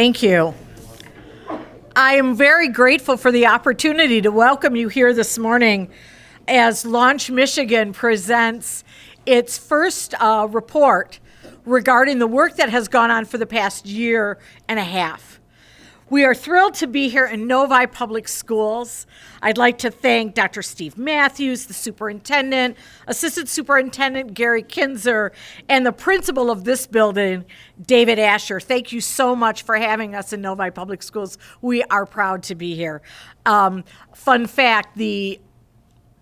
Thank you. I am very grateful for the opportunity to welcome you here this morning as Launch Michigan presents its first report regarding the work that has gone on for the past year and a half. We are thrilled to be here in Novi Public Schools. I'd like to thank Dr. Steve Matthews, the superintendent, Assistant Superintendent Gary Kinzer, and the principal of this building, David Asher. Thank you so much for having us in Novi Public Schools. We are proud to be here. Fun fact, the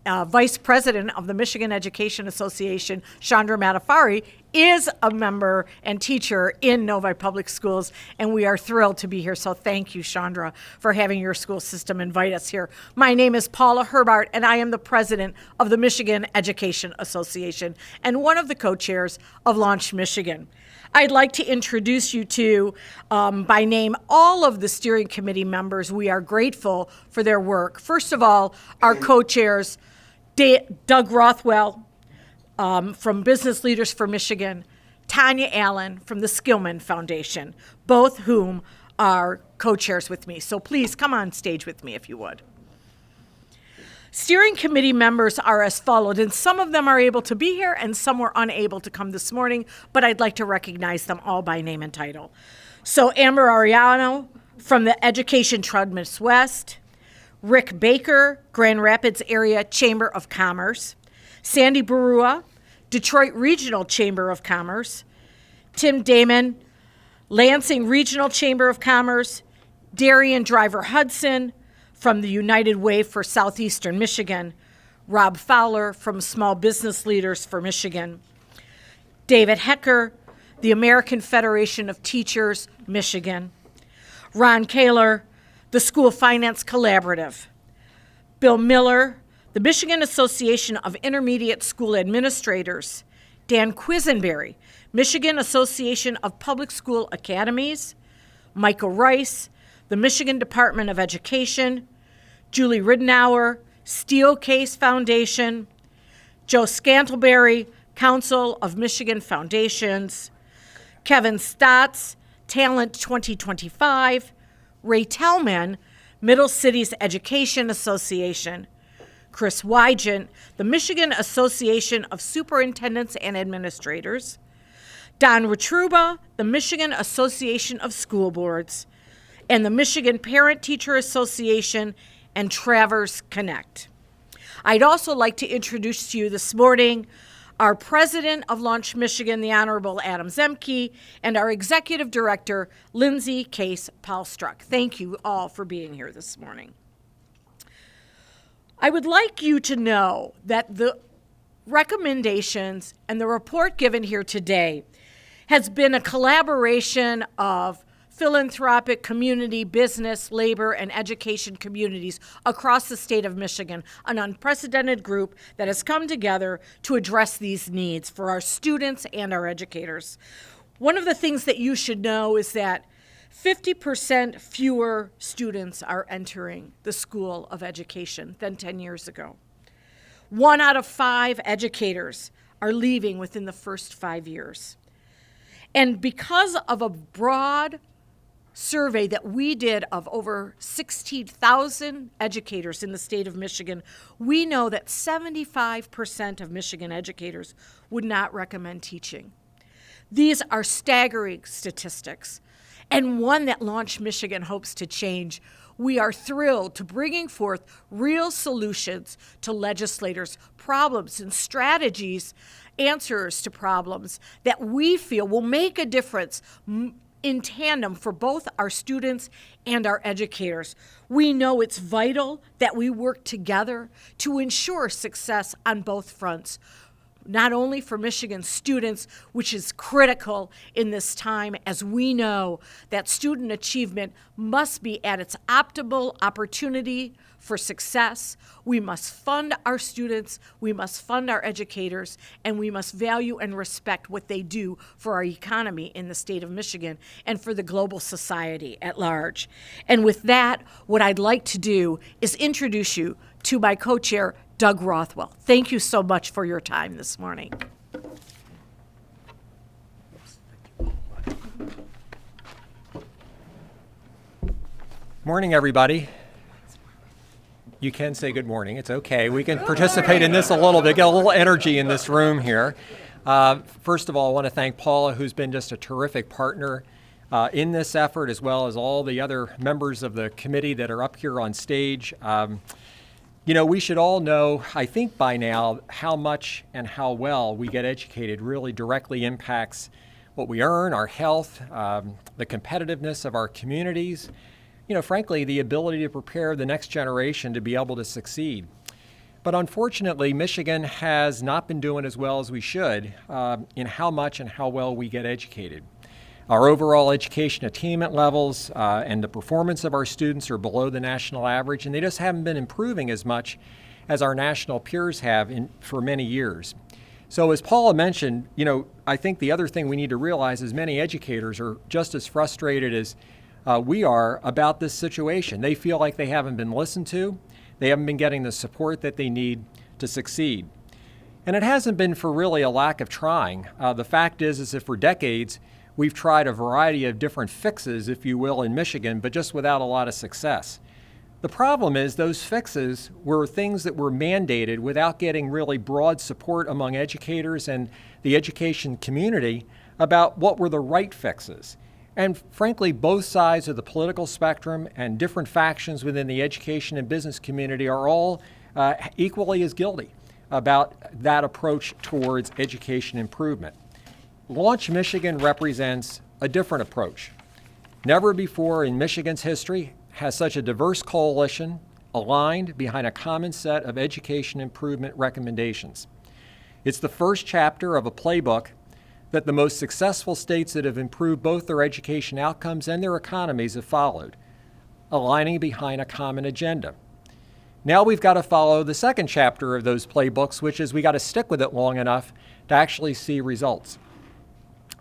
Vice President of the Michigan Education Association, Chandra Matafari, is a member and teacher in Novi Public Schools, and we are thrilled to be here. So thank you, Chandra, for having your school system invite us here. My name is Paula Herbart, and I am the president of the Michigan Education Association and one of the co-chairs of Launch Michigan. I'd like to introduce you to, by name, all of the steering committee members. We are grateful for their work. First of all, our co-chairs, Doug Rothwell from Business Leaders for Michigan, Tanya Allen from the Skillman Foundation, both whom are co-chairs with me. So please come on stage with me if you would. Steering committee members are as followed, and some of them are able to be here and some were unable to come this morning, but I'd like to recognize them all by name and title. So Amber Ariano from the Education Trust West, Rick Baker, Grand Rapids Area Chamber of Commerce, Sandy Barua, Detroit Regional Chamber of Commerce, Tim Damon, Lansing Regional Chamber of Commerce, Darian Driver Hudson from the United Way for Southeastern Michigan, Rob Fowler from Small Business Leaders for Michigan, David Hecker, the American Federation of Teachers, Michigan, Ron Kaler, the School Finance Collaborative, Bill Miller, the Michigan Association of Intermediate School Administrators, Dan Quisenberry, Michigan Association of Public School Academies, Michael Rice, the Michigan Department of Education, Julie Ridenour, Steelcase Foundation, Joe Scantleberry, Council of Michigan Foundations, Kevin Stotts, Talent 2025, Ray Tellman, Middle Cities Education Association, Chris Wygant, the Michigan Association of Superintendents and Administrators, Don Retruba, the Michigan Association of School Boards, and the Michigan Parent Teacher Association and Travers Connect. I'd also like to introduce to you this morning our president of Launch Michigan, the Honorable Adam Zemke, and our executive director, Lindsay Case Paulstruck. Thank you all for being here this morning. I would like you to know that the recommendations and the report given here today has been a collaboration of philanthropic, community, business, labor, and education communities across the state of Michigan, an unprecedented group that has come together to address these needs for our students and our educators. One of the things that you should know is that 50% fewer students are entering the School of Education than 10 years ago. 1 out of 5 educators are leaving within the first 5 years. And because of a broad survey that we did of over 16,000 educators in the state of Michigan, we know that 75% of Michigan educators would not recommend teaching. These are staggering statistics, and one that Launch Michigan hopes to change. We are thrilled to bringing forth real solutions to legislators' problems and strategies, answers to problems that we feel will make a difference in tandem for both our students and our educators. We know it's vital that we work together to ensure success on both fronts, not only for Michigan students, which is critical in this time, as we know that student achievement must be at its optimal opportunity for success. We must fund our students, we must fund our educators, and we must value and respect what they do for our economy in the state of Michigan and for the global society at large. And with that, what I'd like to do is introduce you to my co-chair, Doug Rothwell. Thank you so much for your time this morning. Morning, everybody. You can say good morning. It's okay. We can participate in this a little bit, get a little energy in this room here. First of all, I want to thank Paula, who's been just a terrific partner in this effort, as well as all the other members of the committee that are up here on stage. We should all know, I think by now, how much and how well we get educated really directly impacts what we earn, our health, the competitiveness of our communities, frankly, the ability to prepare the next generation to be able to succeed. But unfortunately, Michigan has not been doing as well as we should in how much and how well we get educated. Our overall education attainment levels and the performance of our students are below the national average, and they just haven't been improving as much as our national peers have for many years. So as Paula mentioned, I think the other thing we need to realize is many educators are just as frustrated as we are about this situation. They feel like they haven't been listened to. They haven't been getting the support that they need to succeed. And it hasn't been for really a lack of trying. The fact is that for decades, we've tried a variety of different fixes, if you will, in Michigan, but just without a lot of success. The problem is those fixes were things that were mandated without getting really broad support among educators and the education community about what were the right fixes. And frankly, both sides of the political spectrum and different factions within the education and business community are all equally as guilty about that approach towards education improvement. Launch Michigan represents a different approach. Never before in Michigan's history has such a diverse coalition aligned behind a common set of education improvement recommendations. It's the first chapter of a playbook that the most successful states that have improved both their education outcomes and their economies have followed, aligning behind a common agenda. Now we've got to follow the second chapter of those playbooks, which is we got to stick with it long enough to actually see results.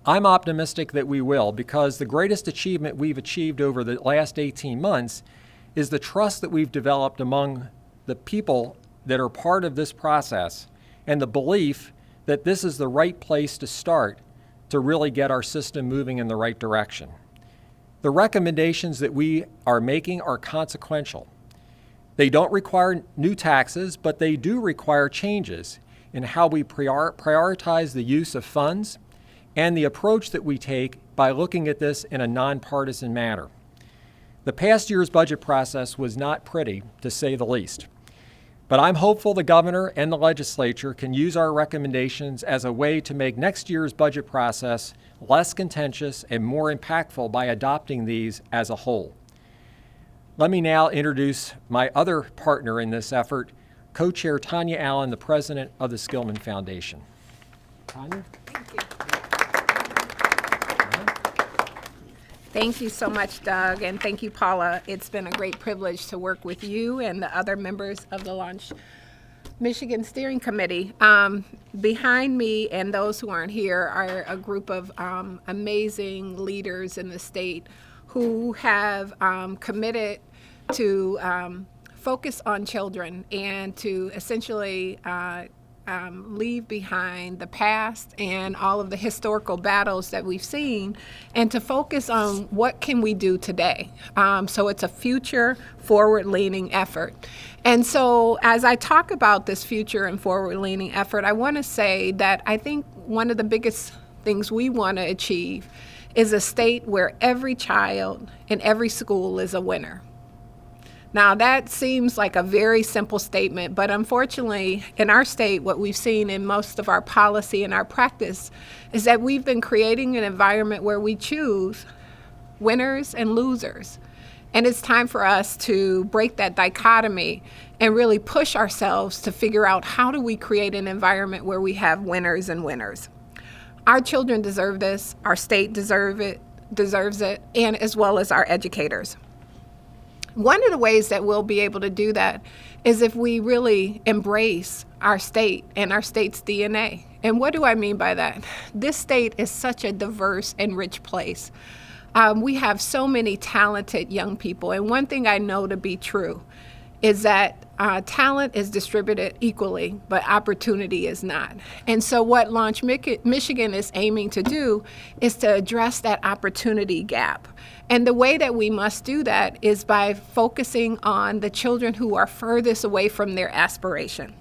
I'm optimistic that we will, because the greatest achievement we've achieved over the last 18 months is the trust that we've developed among the people that are part of this process and the belief that this is the right place to start to really get our system moving in the right direction. The recommendations that we are making are consequential. They don't require new taxes, but they do require changes in how we prioritize the use of funds and the approach that we take by looking at this in a nonpartisan manner. The past year's budget process was not pretty, to say the least. But I'm hopeful the governor and the legislature can use our recommendations as a way to make next year's budget process less contentious and more impactful by adopting these as a whole. Let me now introduce my other partner in this effort, Co-Chair Tanya Allen, the president of the Skillman Foundation. Tanya? Thank you. Thank you so much, Doug, and thank you, Paula. It's been a great privilege to work with you and the other members of the Launch Michigan Steering Committee. Behind me and those who aren't here are a group of amazing leaders in the state who have committed to focus on children and to essentially leave behind the past and all of the historical battles that we've seen, and to focus on what can we do today. So it's a future forward-leaning effort. And so as I talk about this future and forward-leaning effort, I want to say that I think one of the biggest things we want to achieve is a state where every child in every school is a winner. Now, that seems like a very simple statement, but unfortunately, in our state, what we've seen in most of our policy and our practice is that we've been creating an environment where we choose winners and losers. And it's time for us to break that dichotomy and really push ourselves to figure out how do we create an environment where we have winners and winners. Our children deserve this, our state deserves it, and as well as our educators. One of the ways that we'll be able to do that is if we really embrace our state and our state's DNA. And what do I mean by that? This state is such a diverse and rich place. We have so many talented young people. And one thing I know to be true is that talent is distributed equally, but opportunity is not. And so what Launch Michigan is aiming to do is to address that opportunity gap. And the way that we must do that is by focusing on the children who are furthest away from their aspiration.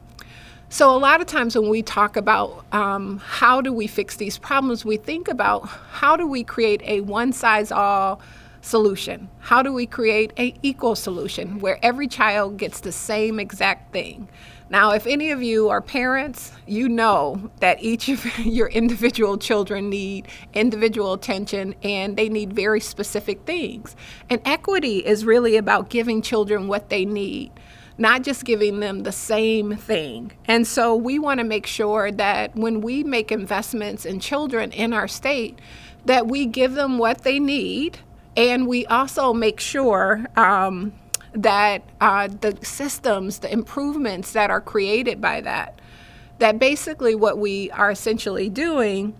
So a lot of times when we talk about how do we fix these problems, we think about how do we create a one-size-all solution? How do we create an equal solution where every child gets the same exact thing? Now, if any of you are parents, you know that each of your individual children need individual attention and they need very specific things. And equity is really about giving children what they need, not just giving them the same thing. And so we want to make sure that when we make investments in children in our state, that we give them what they need, and we also make sure that the systems, the improvements that are created by that basically what we are essentially doing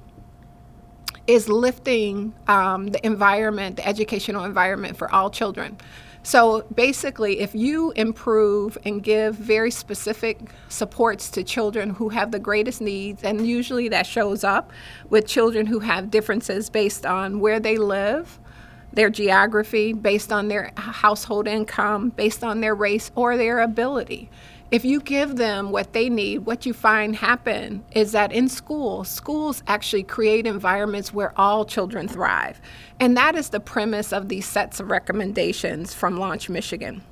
is lifting the environment, the educational environment for all children. So basically, if you improve and give very specific supports to children who have the greatest needs, and usually that shows up with children who have differences based on where they live, their geography, based on their household income, based on their race or their ability. If you give them what they need, what you find happen is that in schools actually create environments where all children thrive. And that is the premise of these sets of recommendations from Launch Michigan.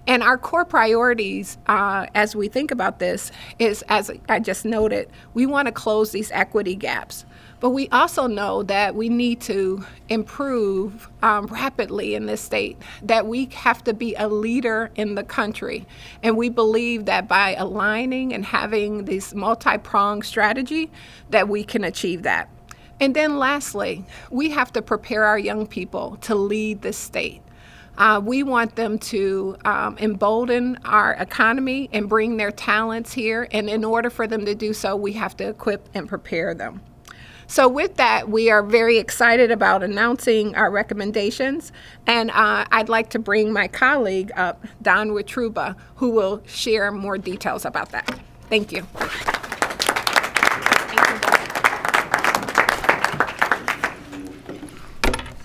And our core priorities as we think about this is, as I just noted, we want to close these equity gaps. But we also know that we need to improve rapidly in this state, that we have to be a leader in the country. And we believe that by aligning and having this multi-pronged strategy, that we can achieve that. And then lastly, we have to prepare our young people to lead this state. We want them to embolden our economy and bring their talents here. And in order for them to do so, we have to equip and prepare them. So with that, we are very excited about announcing our recommendations. And I'd like to bring my colleague up, Don Witruba, who will share more details about that. Thank you.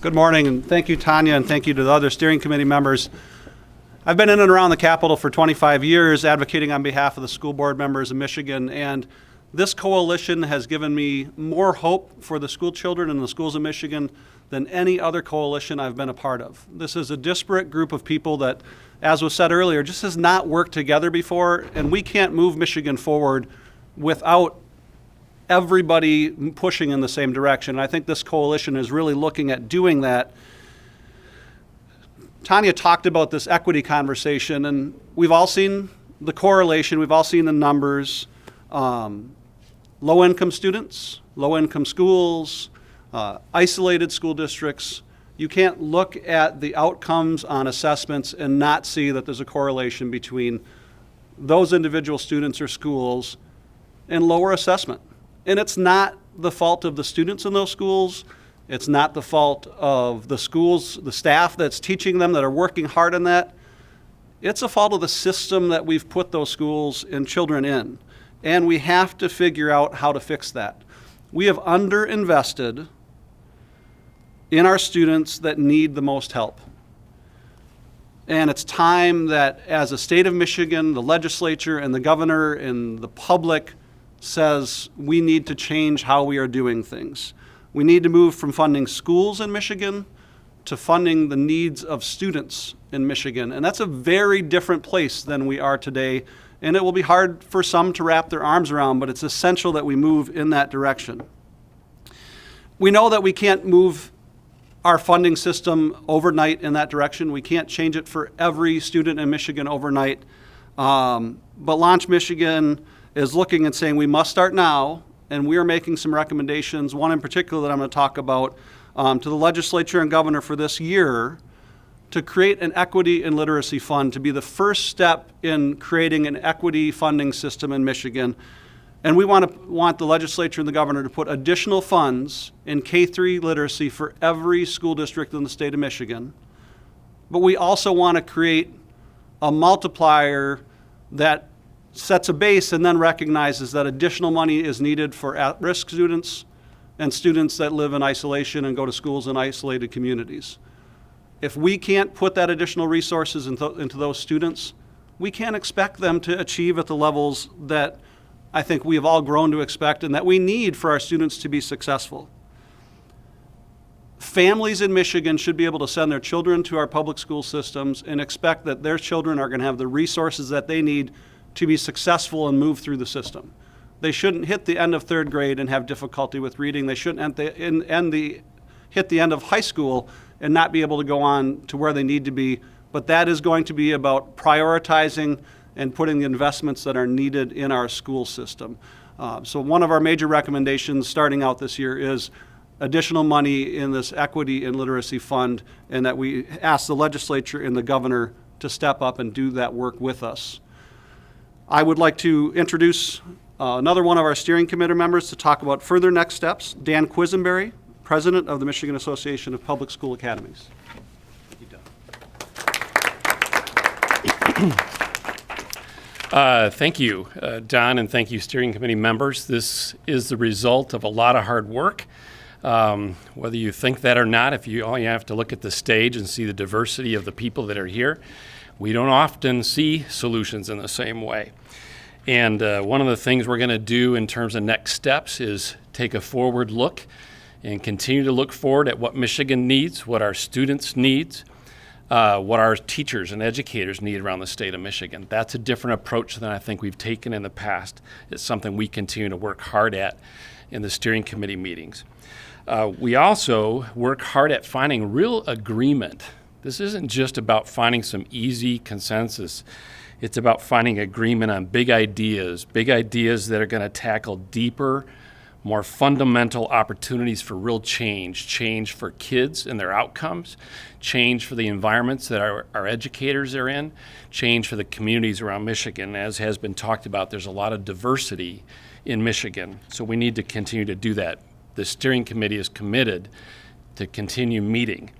Good morning, and thank you, Tanya, and thank you to the other steering committee members. I've been in and around the Capitol for 25 years advocating on behalf of the school board members of Michigan, and this coalition has given me more hope for the school children in the schools of Michigan than any other coalition I've been a part of. This is a disparate group of people that, as was said earlier, just has not worked together before, and we can't move Michigan forward without everybody pushing in the same direction. I think this coalition is really looking at doing that. Tanya talked about this equity conversation, and we've all seen the correlation, we've all seen the numbers. Low-income students, low-income schools, isolated school districts. You can't look at the outcomes on assessments and not see that there's a correlation between those individual students or schools and lower assessment. And it's not the fault of the students in those schools. It's not the fault of the schools, the staff that's teaching them that are working hard on that. It's a fault of the system that we've put those schools and children in. And we have to figure out how to fix that. We have underinvested in our students that need the most help. And it's time that as a state of Michigan, the legislature and the governor and the public says we need to change how we are doing things. We need to move from funding schools in Michigan to funding the needs of students in Michigan. And that's a very different place than we are today. And it will be hard for some to wrap their arms around, but it's essential that we move in that direction. We know that we can't move our funding system overnight in that direction. We can't change it for every student in Michigan overnight. But Launch Michigan is looking and saying we must start now, and we are making some recommendations, one in particular that I'm going to talk about, to the legislature and governor for this year, to create an equity and literacy fund, to be the first step in creating an equity funding system in Michigan. And we want the legislature and the governor to put additional funds in K-3 literacy for every school district in the state of Michigan. But we also want to create a multiplier that sets a base and then recognizes that additional money is needed for at-risk students and students that live in isolation and go to schools in isolated communities. If we can't put that additional resources into those students, we can't expect them to achieve at the levels that I think we have all grown to expect and that we need for our students to be successful. Families in Michigan should be able to send their children to our public school systems and expect that their children are going to have the resources that they need to be successful and move through the system. They shouldn't hit the end of third grade and have difficulty with reading. They shouldn't hit the end of high school and not be able to go on to where they need to be. But that is going to be about prioritizing and putting the investments that are needed in our school system. So one of our major recommendations starting out this year is additional money in this equity and literacy fund, and that we ask the legislature and the governor to step up and do that work with us. I would like to introduce another one of our steering committee members to talk about further next steps, Dan Quisenberry, President of the Michigan Association of Public School Academies. Thank you, Don, and thank you, steering committee members. This is the result of a lot of hard work. Whether you think that or not, all you have to look at the stage and see the diversity of the people that are here. We don't often see solutions in the same way. And one of the things we're going to do in terms of next steps is take a forward look and continue to look forward at what Michigan needs, what our students need, what our teachers and educators need around the state of Michigan. That's a different approach than I think we've taken in the past. It's something we continue to work hard at in the steering committee meetings. We also work hard at finding real agreement. This isn't just about finding some easy consensus. It's about finding agreement on big ideas that are going to tackle deeper, more fundamental opportunities for real change for kids and their outcomes, change for the environments that our educators are in, change for the communities around Michigan. As has been talked about, there's a lot of diversity in Michigan, so we need to continue to do that. The steering committee is committed to continue meeting.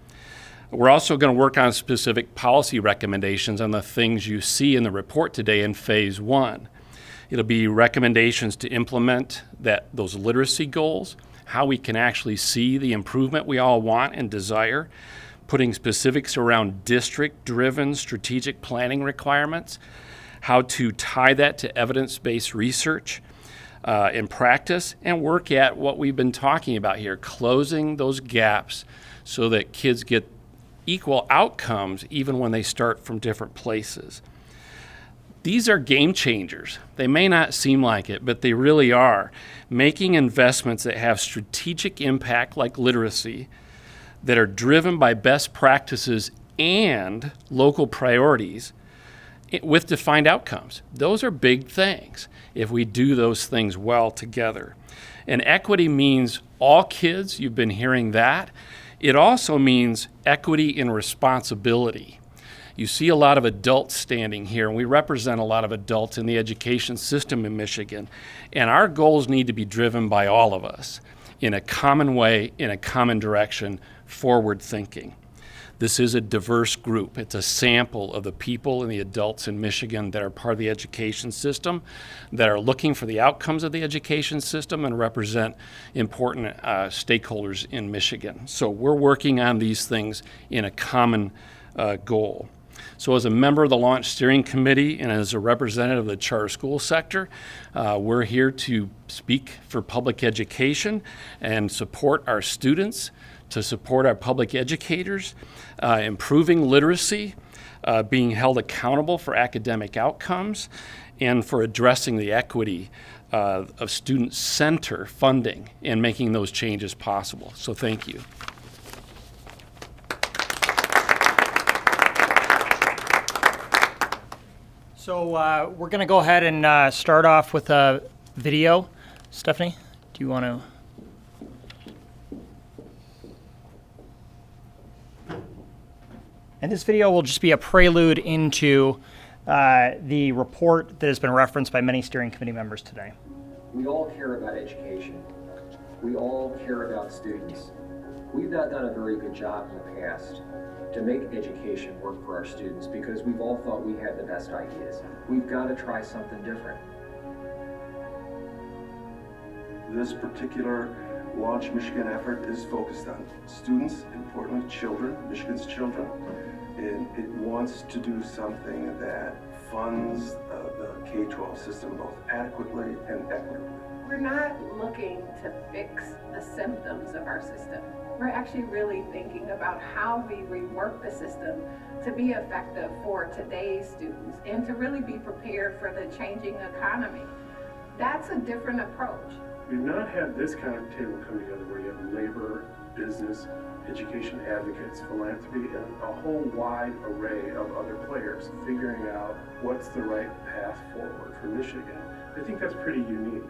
We're also going to work on specific policy recommendations on the things you see in the report today in phase one. It'll be recommendations to implement those literacy goals, how we can actually see the improvement we all want and desire, putting specifics around district-driven strategic planning requirements, how to tie that to evidence-based research in practice, and work at what we've been talking about here, closing those gaps so that kids get equal outcomes even when they start from different places. These are game changers. They may not seem like it, but they really are. Making investments that have strategic impact like literacy, that are driven by best practices and local priorities with defined outcomes. Those are big things if we do those things well together. And equity means all kids, you've been hearing that. It also means equity in responsibility. You see a lot of adults standing here, and we represent a lot of adults in the education system in Michigan. And our goals need to be driven by all of us in a common way, in a common direction, forward thinking. This is a diverse group. It's a sample of the people and the adults in Michigan that are part of the education system, that are looking for the outcomes of the education system and represent important stakeholders in Michigan. So we're working on these things in a common goal. So as a member of the Launch Steering Committee and as a representative of the charter school sector, we're here to speak for public education and support our students, to support our public educators, improving literacy, being held accountable for academic outcomes, and for addressing the equity of student center funding and making those changes possible. So thank you. So we're going to go ahead and start off with a video. Stephanie, do you want to? And this video will just be a prelude into the report that has been referenced by many steering committee members today. We all care about education. We all care about students. We've not done a very good job in the past to make education work for our students because we've all thought we had the best ideas. We've got to try something different. This particular Launch Michigan effort is focused on students, importantly children, Michigan's children, and it wants to do something that funds the K-12 system both adequately and equitably. We're not looking to fix the symptoms of our system. We're actually really thinking about how we rework the system to be effective for today's students and to really be prepared for the changing economy. That's a different approach. We've not had this kind of table come together where you have labor, business, education advocates, philanthropy, and a whole wide array of other players figuring out what's the right path forward for Michigan. I think that's pretty unique.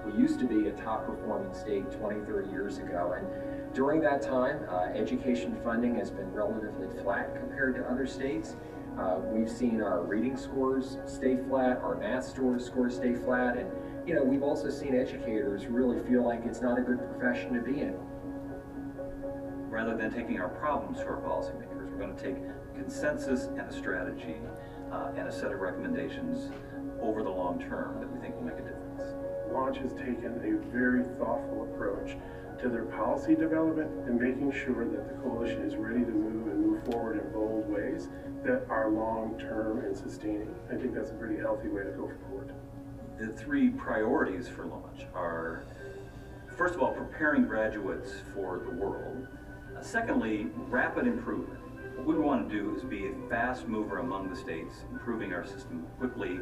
We used to be a top performing state 20, 30 years ago, and during that time, education funding has been relatively flat compared to other states. We've seen our reading scores stay flat, our math scores stay flat, and we've also seen educators really feel like it's not a good profession to be in. Rather than taking our problems to our policymakers, we're going to take consensus and a strategy and a set of recommendations over the long term that we think will make a difference. Launch has taken a very thoughtful approach to their policy development and making sure that the coalition is ready to move forward in bold ways that are long-term and sustaining. I think that's a pretty healthy way to go forward. The three priorities for Launch are, first of all, preparing graduates for the world. Secondly, rapid improvement. What we want to do is be a fast mover among the states, improving our system quickly.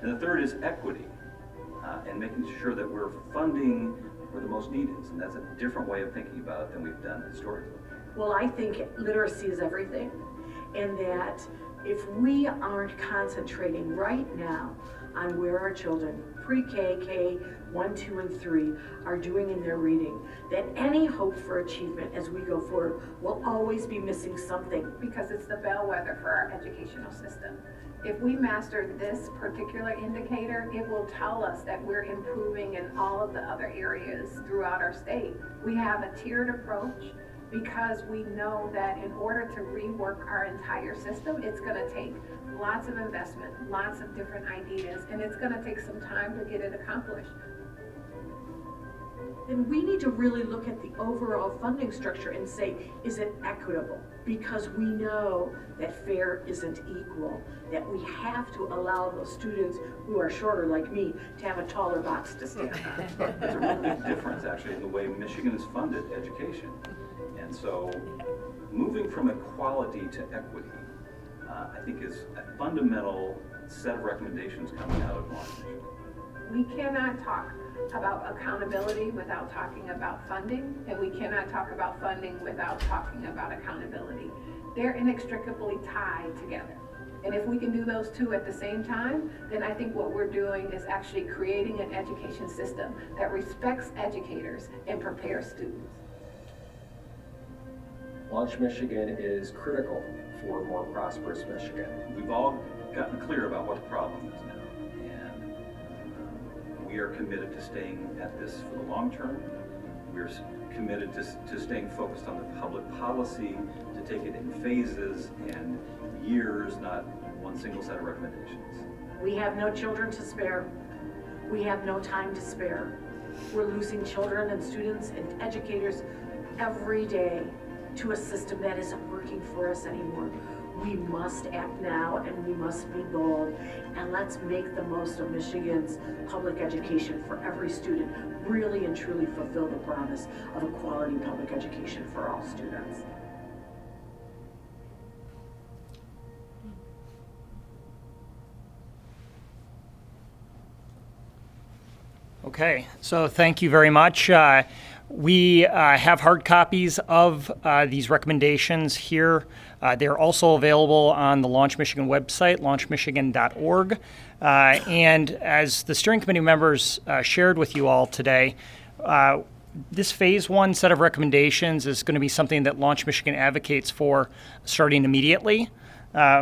And the third is equity, and making sure that we're funding where the most need is. And that's a different way of thinking about it than we've done historically. Well, I think literacy is everything, and that if we aren't concentrating right now on where our children, pre-K, K, 1, 2, and 3, are doing in their reading, that any hope for achievement as we go forward will always be missing something. Because it's the bellwether for our educational system. If we master this particular indicator, it will tell us that we're improving in all of the other areas throughout our state. We have a tiered approach because we know that in order to rework our entire system, it's going to take lots of investment, lots of different ideas, and it's going to take some time to get it accomplished. Then we need to really look at the overall funding structure and say, is it equitable? Because we know that fair isn't equal, that we have to allow those students who are shorter like me to have a taller box to stand on. There's a real big difference actually in the way Michigan has funded education. And so moving from equality to equity, I think is a fundamental set of recommendations coming out of Launch Michigan. We cannot talk about accountability without talking about funding, and we cannot talk about funding without talking about accountability. They're inextricably tied together. And if we can do those two at the same time, then I think what we're doing is actually creating an education system that respects educators and prepares students. Launch Michigan is critical for a more prosperous Michigan. We've all gotten clear about what the problem is now, and we are committed to staying at this for the long term. We're committed to staying focused on the public policy, to take it in phases and years, not one single set of recommendations. We have no children to spare. We have no time to spare. We're losing children and students and educators every day to a system that isn't working for us anymore. We must act now, and we must be bold, and let's make the most of Michigan's public education for every student, really and truly fulfill the promise of a quality public education for all students. Okay, so thank you very much. We have hard copies of these recommendations here. They're also available on the Launch Michigan website, launchmichigan.org. And as the steering committee members shared with you all today, this phase one set of recommendations is going to be something that Launch Michigan advocates for starting immediately.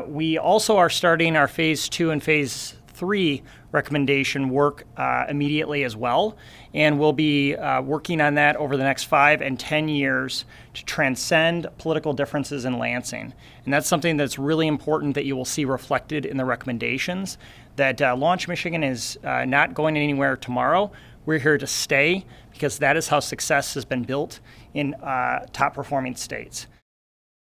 We also are starting our phase two and phase 3 recommendation work immediately as well. And we'll be working on that over the next 5 and 10 years to transcend political differences in Lansing. And that's something that's really important that you will see reflected in the recommendations, that Launch Michigan is not going anywhere tomorrow. We're here to stay, because that is how success has been built in top performing states.